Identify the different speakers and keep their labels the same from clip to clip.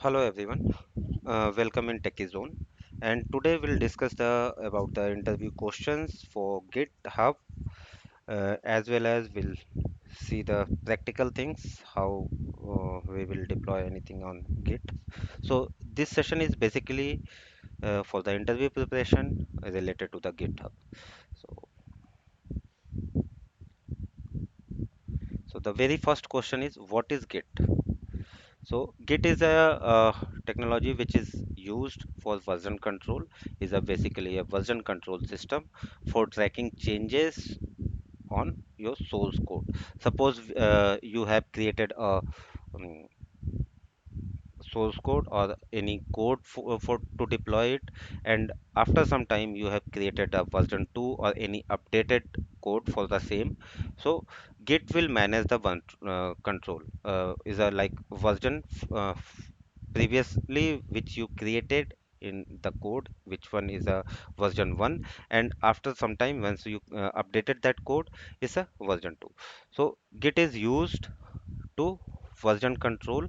Speaker 1: Hello everyone, welcome in Techie Zone. And today we'll discuss the about the interview questions for GitHub, as well as we'll see the practical things how we will deploy anything on Git. So this session is basically for the interview preparation related to the GitHub. So, so the very first question is what is Git? So Git is a technology which is used for version control, is a basically a version control system for tracking changes on your source code. Suppose you have created a um, source code or any code for to deploy it, and after some time you have created a version 2 or any updated code for the same. So Git will manage the one control is a like version previously which you created in the code, which one is a version 1, and after some time once you updated that code is a version 2. So Git is used to version control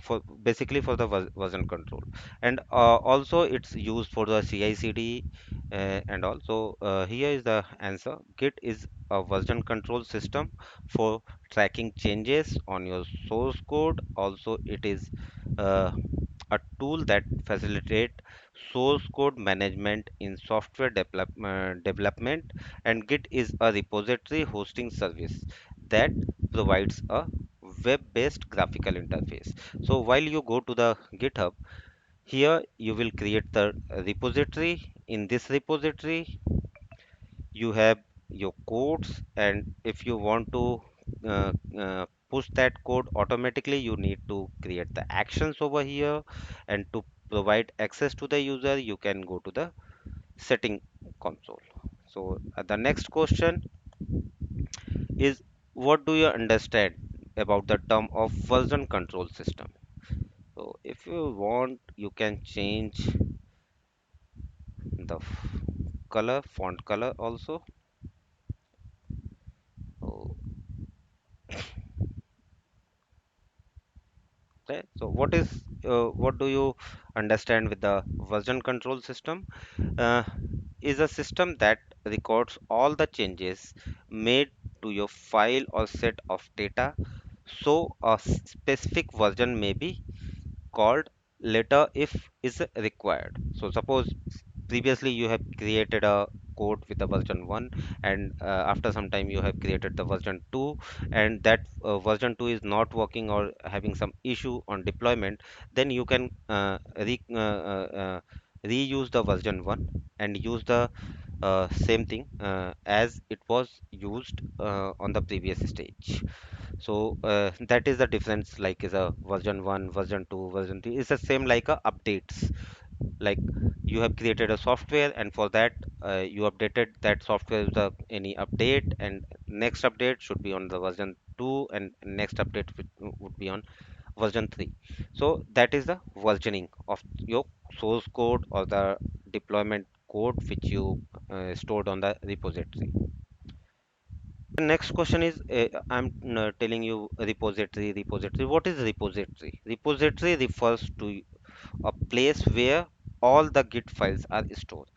Speaker 1: for basically for the version control, and also it's used for the CI/CD, and also here is the answer. Git is a version control system for tracking changes on your source code. Also it is uh, a tool that facilitate source code management in software development, and Git is a repository hosting service that provides a web-based graphical interface. So while you go to the GitHub, here you will create the repository. In this repository, you have your codes, and if you want to push that code automatically, you need to create the actions over here, and to provide access to the user, you can go to the setting console. So the next question is, what do you understand about the term of version control system? So if you want, you can change the color, font color also. So, okay. So what do you understand with the version control system? Uh, is a system that records all the changes made to your file or set of data, so a specific version may be called later if is required. So suppose previously you have created a code with a version 1, and after some time you have created the version 2, and that version 2 is not working or having some issue on deployment, then you can reuse the version 1 and use the same thing as it was used on the previous stage. So that is the difference, like is a version 1, version 2, version 3 is the same like a updates. Like you have created a software, and for that you updated that software with any update, and next update should be on the version 2, and next update would be on version 3. So that is the versioning of your source code or the deployment code which you stored on the repository. The next question is, I'm telling you repository. What is repository? Repository refers to a place where all the Git files are stored.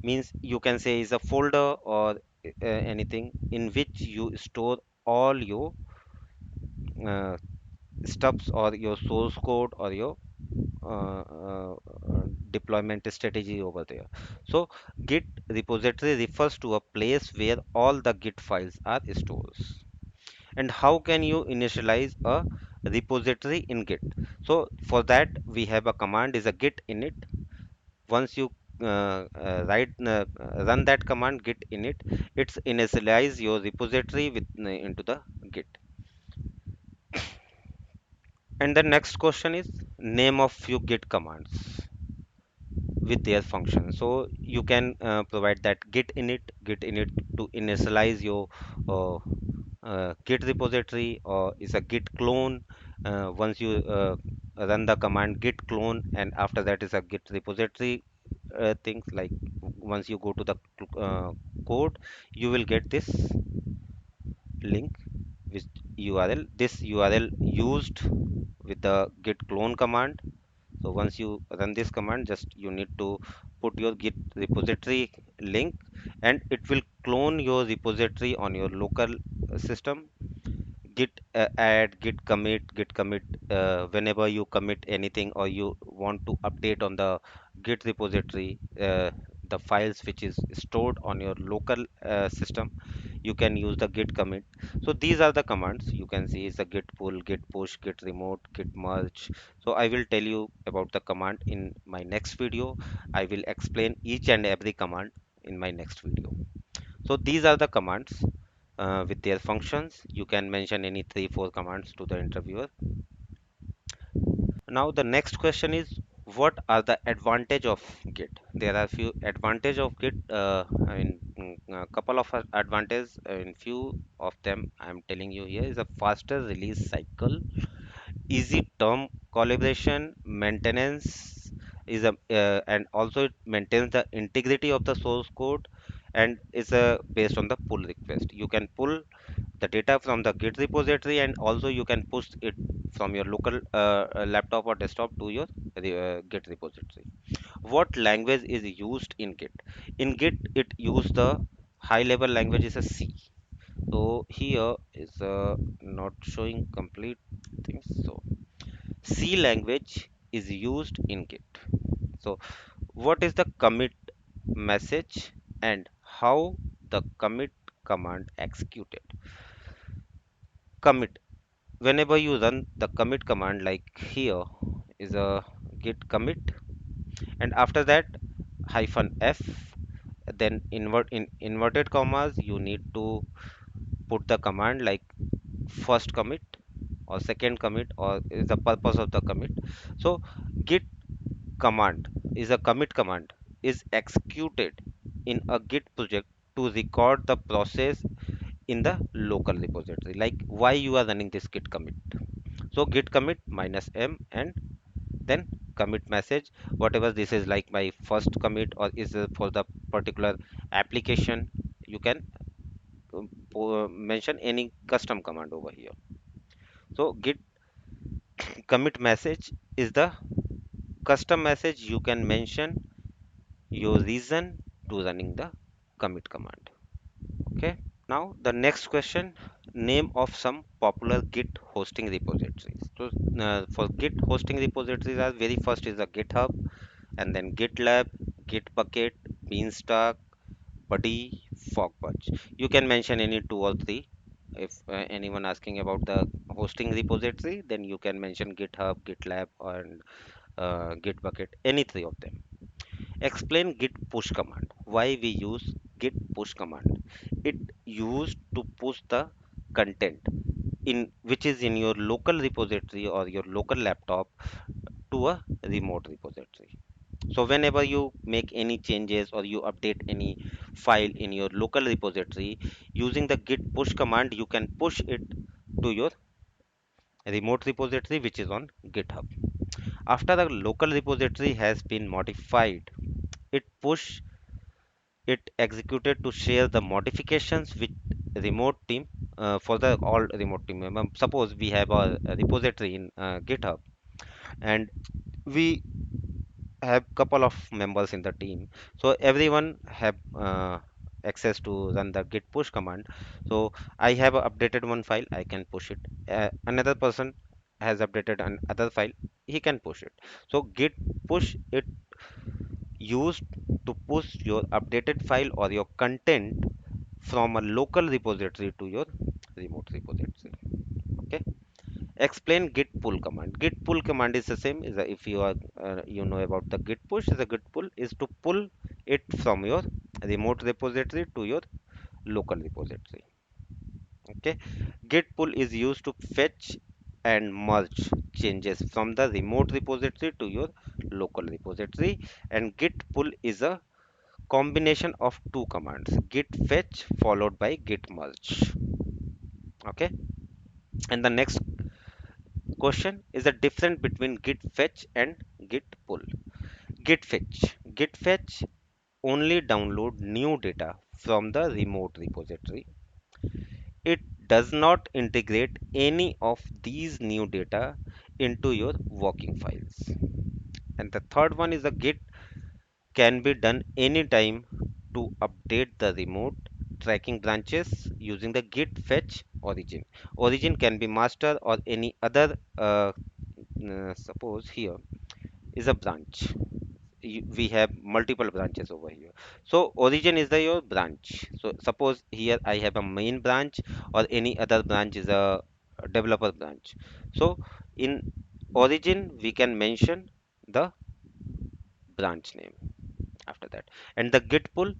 Speaker 1: Means you can say is a folder or anything in which you store all your uh, stubs or your source code or your deployment strategy over there. So Git repository refers to a place where all the Git files are stored. And how can you initialize a repository in Git? So for that we have a command is a git init. Once you run that command git init, it's initialize your repository with into the Git. And the next question is name of few Git commands with their function. So you can provide that git init to initialize your uh, Git repository, or is a Git clone. Once you run the command git clone, and after that is a Git repository things like once you go to the code, you will get this link with URL. This URL used with the git clone command. So once you run this command, just you need to put your git repository link, and it will clone your repository on your local system. Git add, git commit, whenever you commit anything or you want to update on the git repository, the files which is stored on your local system, you can use the git commit. So these are the commands you can see is the git pull, git push, git remote, git merge. So I will tell you about the command in my next video. I will explain each and every command in my next video. So these are the commands with their functions. You can mention any 3 4 commands to the interviewer. Now the next question is, what are the advantage of Git? There are few advantage of Git. A couple of advantages. In few of them, I am telling you here is a faster release cycle, easy term collaboration, maintenance is a and also it maintains the integrity of the source code, and is based on the pull request. You can pull the data from the Git repository, and also you can push it from your local laptop or desktop to your Git repository. What language is used in Git? In Git, it use the high level language is a C. So here is not showing complete things. So C language is used in Git. So what is the commit message and how the commit command executed? Commit, whenever you run the commit command, like here is a git commit, and after that hyphen f, then in inverted commas you need to put the command like first commit or second commit or is the purpose of the commit. So git command is a commit command is executed in a git project to record the process in the local repository. Like why you are running this git commit? So git commit minus m, and then commit message, whatever this is, like my first commit or is for the particular application. You can mention any custom command over here. So git commit message is the custom message. You can mention your reason to running the commit command. Okay. Now the next question, name of some popular Git hosting repositories. So for Git hosting repositories, are very first is the GitHub, and then GitLab, Gitbucket, Beanstalk, Buddy, Fogpunch. You can mention any 2 or 3. If anyone asking about the hosting repository, then you can mention GitHub, GitLab, and Gitbucket, any 3 of them. Explain git push command. Why we use git push command? It used to push the content in which is in your local repository or your local laptop to a remote repository. So whenever you make any changes or you update any file in your local repository, using the git push command, you can push it to your remote repository which is on GitHub. After the local repository has been modified, it push it executed to share the modifications with remote team, for the all remote team member. Suppose we have a repository in GitHub, and we have couple of members in the team, so everyone have access to run the git push command. So I have updated one file, I can push it. Another person has updated another file, he can push it. So git push it used to push your updated file or your content from a local repository to your remote repository. Okay. Explain git pull command. Git pull command is the same. Is if you are you know about the git push, the git pull is to pull it from your remote repository to your local repository. Okay. Git pull is used to fetch and merge changes from the remote repository to your local repository, and git pull is a combination of 2 commands, git fetch followed by git merge. Okay. And the next question is the difference between git fetch and git pull. Git fetch only download new data from the remote repository. It does not integrate any of these new data into your working files. And the third one is a git can be done anytime to update the remote tracking branches using the git fetch origin. Origin can be master or any other, suppose here is a branch. We have multiple branches over here. So origin is the your branch. So suppose here I have a main branch or any other branch is a developer branch. So in origin we can mention the branch name after that. And the git pull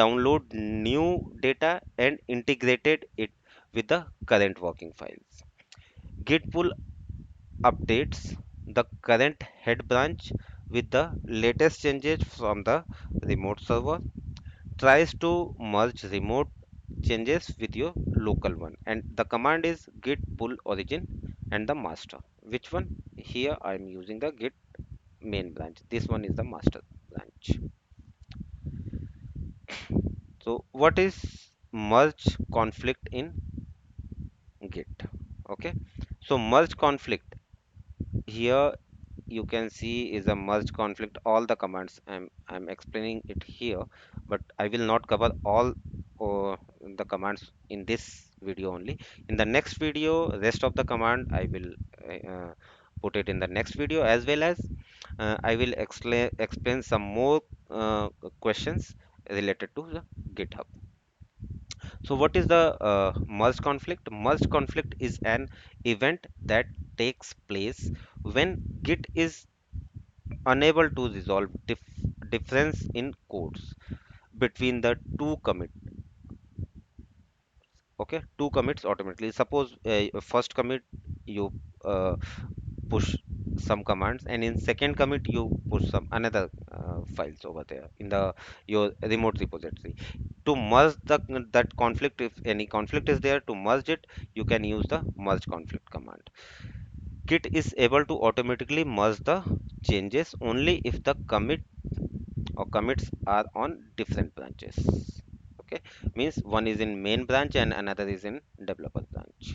Speaker 1: download new data and integrated it with the current working files. Git pull updates the current head branch with the latest changes from the remote server, tries to merge remote changes with your local one, and the command is git pull origin and the master. Which one? Here I am using the git main branch. This one is the master branch. So what is merge conflict in git? Okay, so merge conflict here you can see is a merge conflict. All the commands I'm explaining it here, but I will not cover all uh, the commands in this video only. In the next video rest of the command I will put it in the next video, as well as I will explain some more questions related to the GitHub. So what is the merge conflict? Merge conflict is an event that takes place when Git is unable to resolve difference in codes between the two commits. Okay, two commits automatically. Suppose first commit you push some commands, and in second commit you push some another files over there in the your remote repository. To merge that conflict, if any conflict is there, to merge it you can use the merge conflict command. Git is able to automatically merge the changes only if the commits are on different branches. Okay, means one is in main branch and another is in developer branch.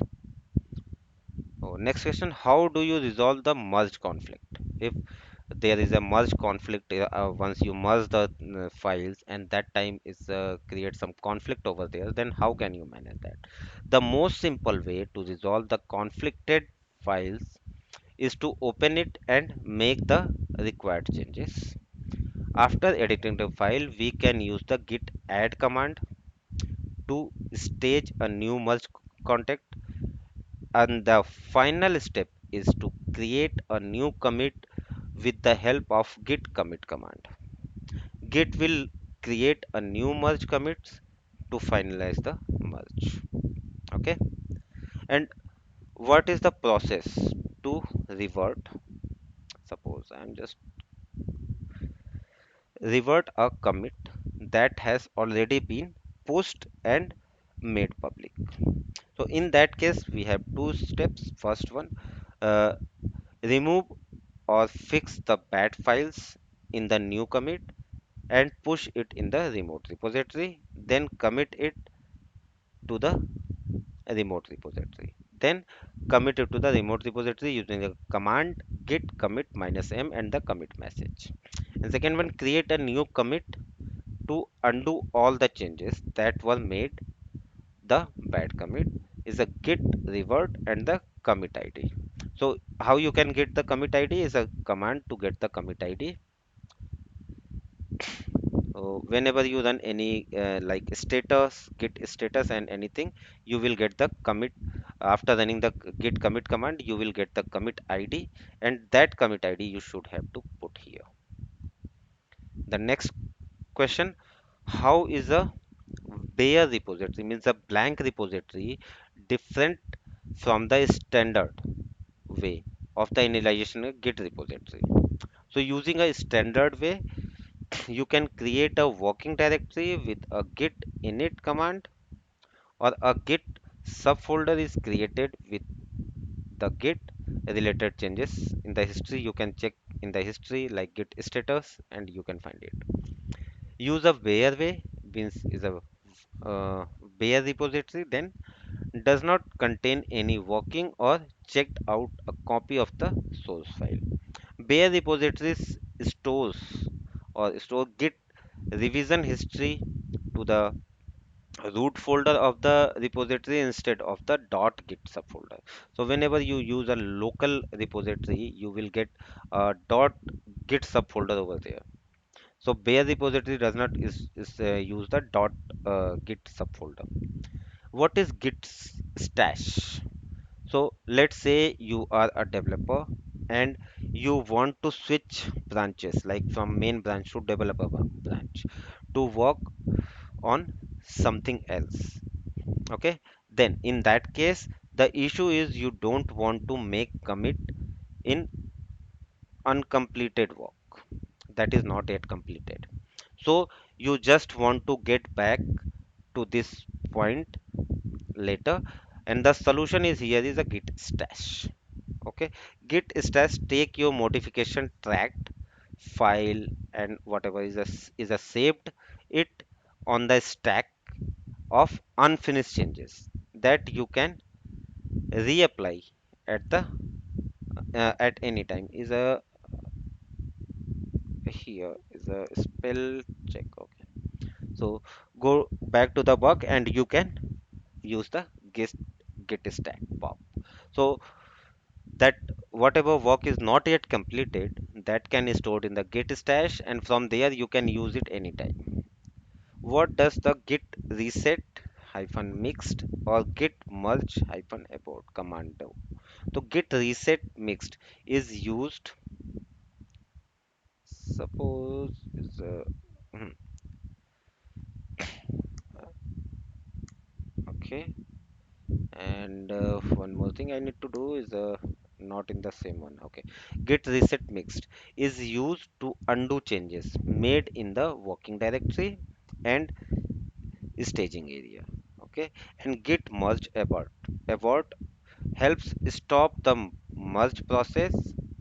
Speaker 1: Oh, next question: how do you resolve the merge conflict? If there is a merge conflict, once you merge the files and that time is create some conflict over there, then how can you manage that? The most simple way to resolve the conflicted files is to open it and make the required changes. After editing the file, we can use the git add command to stage a new merge contact, and the final step is to create a new commit with the help of git commit command. Git will create a new merge commits to finalize the merge. Okay, and what is the process to revert? Suppose I'm just revert a commit that has already been pushed and made public. So in that case, we have two steps. First one, uh, remove or fix the bad files in the new commit and push it in the remote repository. Then commit it to the remote repository. Then commit it to the remote repository using the command git commit -m and the commit message. And second one, create a new commit to undo all the changes that were made. The bad commit is a git revert and the commit id. So how you can get the commit id is a command to get the commit id. Whenever you run any like status git status and anything, you will get the commit. After running the git commit command, you will get the commit id, and that commit id you should have to put here. The next question: how is a bare repository, means a blank repository, different from the standard way of the initialization of git repository? So using a standard way, you can create a working directory with a git init command, or a git subfolder is created with the git related changes. In the history you can check in the history like git status and you can find it. Use a bare way means is a bare repository, then does not contain any working or checked out a copy of the source file. bare repositories stores or store Git revision history to the root folder of the repository instead of the .git subfolder. So whenever you use a local repository, you will get a .git subfolder over there. So bare repository does not use the .git subfolder. What is Git stash? So let's say you are a developer and you want to switch branches like from main branch to developer branch to work on something else. Okay, then in that case, the issue is you don't want to make commit in uncompleted work that is not yet completed. So you just want to get back to this point later, and the solution is here is a git stash. Okay, git stash take your modification tracked file and whatever is a saved it on the stack of unfinished changes that you can reapply at the at any time is a here is a spell check. Okay, so go back to the work and you can use the git stack pop. So that whatever work is not yet completed, that can be stored in the git stash, and from there you can use it anytime. What does the git reset hyphen mixed or git merge hyphen abort command do? So git reset mixed is used, suppose is hmm, okay, and one more thing I need to do is not in the same one. Okay, git reset mixed is used to undo changes made in the working directory and staging area. Okay, and git merge abort helps stop the merge process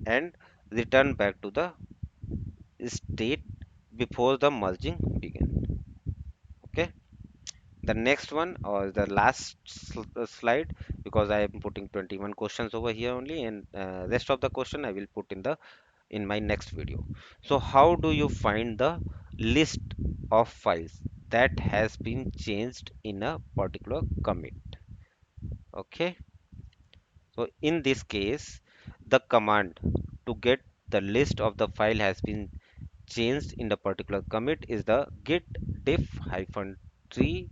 Speaker 1: and return back to the state before the merging begin. Okay, the next one or the last slide, because I am putting 21 questions over here only, and rest of the question I will put in my next video. So how do you find the list of files that has been changed in a particular commit? Okay, so in this case, the command to get the list of the file has been changed in the particular commit is the git diff hyphen tree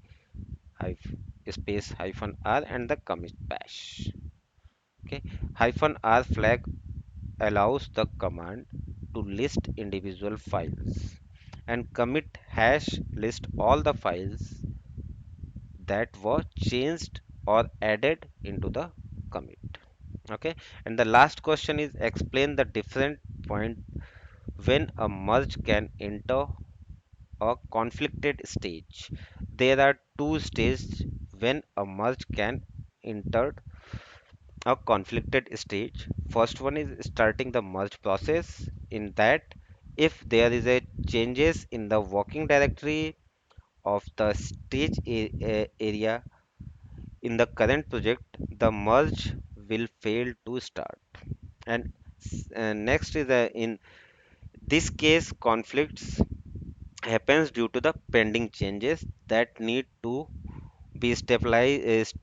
Speaker 1: space hyphen r and the commit bash. Okay, hyphen r flag allows the command to list individual files, and commit hash list all the files that were changed or added into the commit. Okay, and the last question is explain the different point when a merge can enter a conflicted stage. There are two stages when a merge can enter a conflicted stage. First one is starting the merge process. In that, if there is a changes in the working directory of the stage area in the current project, the merge will fail to start. And next is in this case, conflicts happens due to the pending changes that need to be stabilized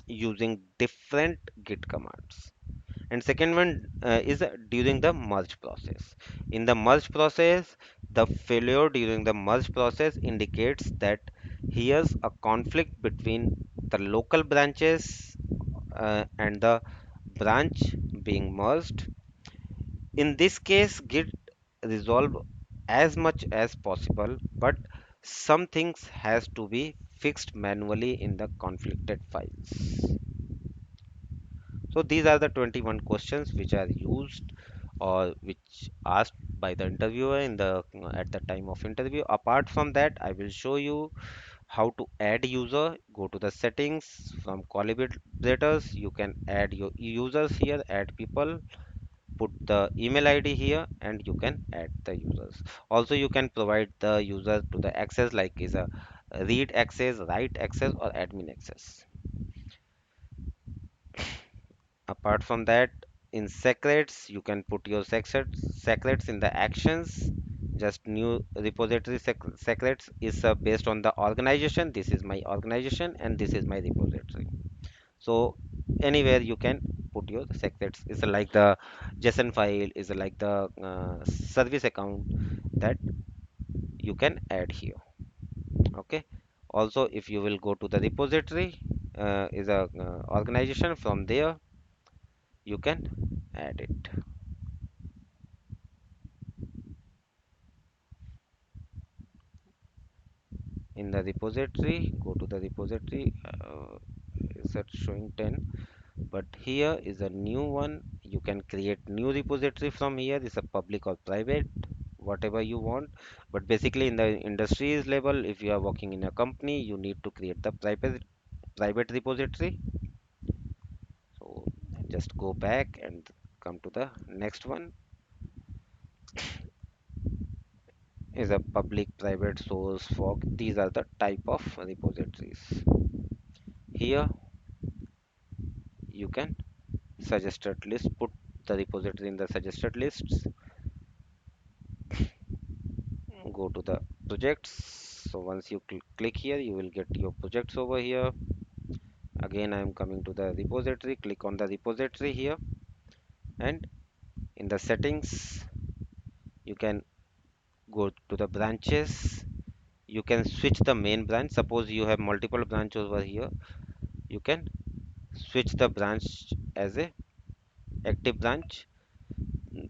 Speaker 1: using different git commands. And second one is during the merge process. In the merge process, the failure during the merge process indicates that here's a conflict between the local branches and the branch being merged. In this case, git resolve as much as possible, but some things has to be fixed manually in the conflicted files. So these are the 21 questions which are used or which asked by the interviewer in the at the time of interview. Apart from that, I will show you how to add user. Go to the settings from collaborators. You can add your users here, add people, put the email ID here, and you can add the users. Also, you can provide the user to the access like is a read access, write access, or admin access. Apart from that, in secrets, you can put your secrets in the actions. Just new repository secrets is based on the organization. This is my organization and this is my repository. So anywhere you can put your secrets. Is like the JSON file, is like the service account that you can add here. Okay. Also, if you will go to the repository, is a organization. From there you can add it in the repository. Go to the repository. Is that showing 10? But here is a new one. You can create new repository from here. It's a public or private, whatever you want. But basically in the industries level, if you are working in a company, you need to create the private repository. So just go back and come to the next one. Is a public, private, source, fork. These are the type of repositories. Here you can suggested list, put the repository in the suggested lists. Go to the projects. So once you click here, you will get your projects over here. Again, I am coming to the repository. Click on the repository here, and in the settings you can go to the branches. You can switch the main branch. Suppose you have multiple branches over here, you can switch the branch as a active branch.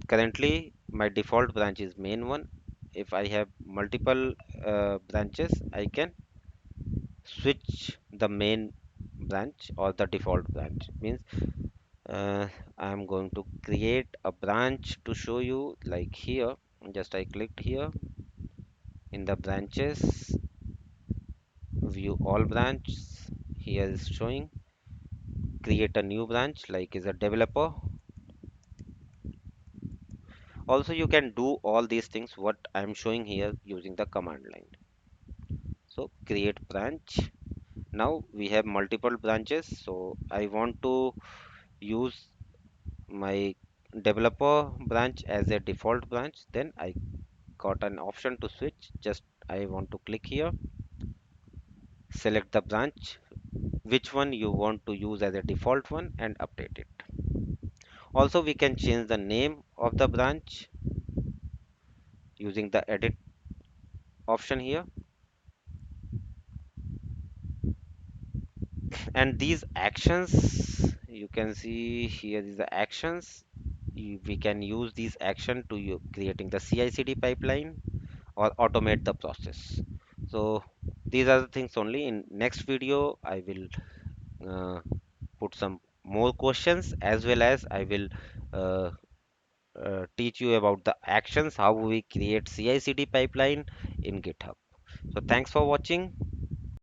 Speaker 1: Currently my default branch is main one. If I have multiple branches, I can switch the main branch or the default branch. Means I'm going to create a branch to show you, like here. Just I clicked here in the branches, view all branches. Here is showing create a new branch, like is a developer. Also you can do all these things what I'm showing here using the command line. So create branch. Now we have multiple branches, so I want to use my developer branch as a default branch. Then I got an option to switch. Just I want to click here, select the branch which one you want to use as a default one, and update it. Also we can change the name of the branch using the edit option here. And these actions, you can see here is the actions. We can use these action to creating the CI/CD pipeline or automate the process. So these are the things only. In next video I will uh, put some more questions, as well as I will uh, teach you about the actions, how we create CI/CD pipeline in GitHub. So thanks for watching.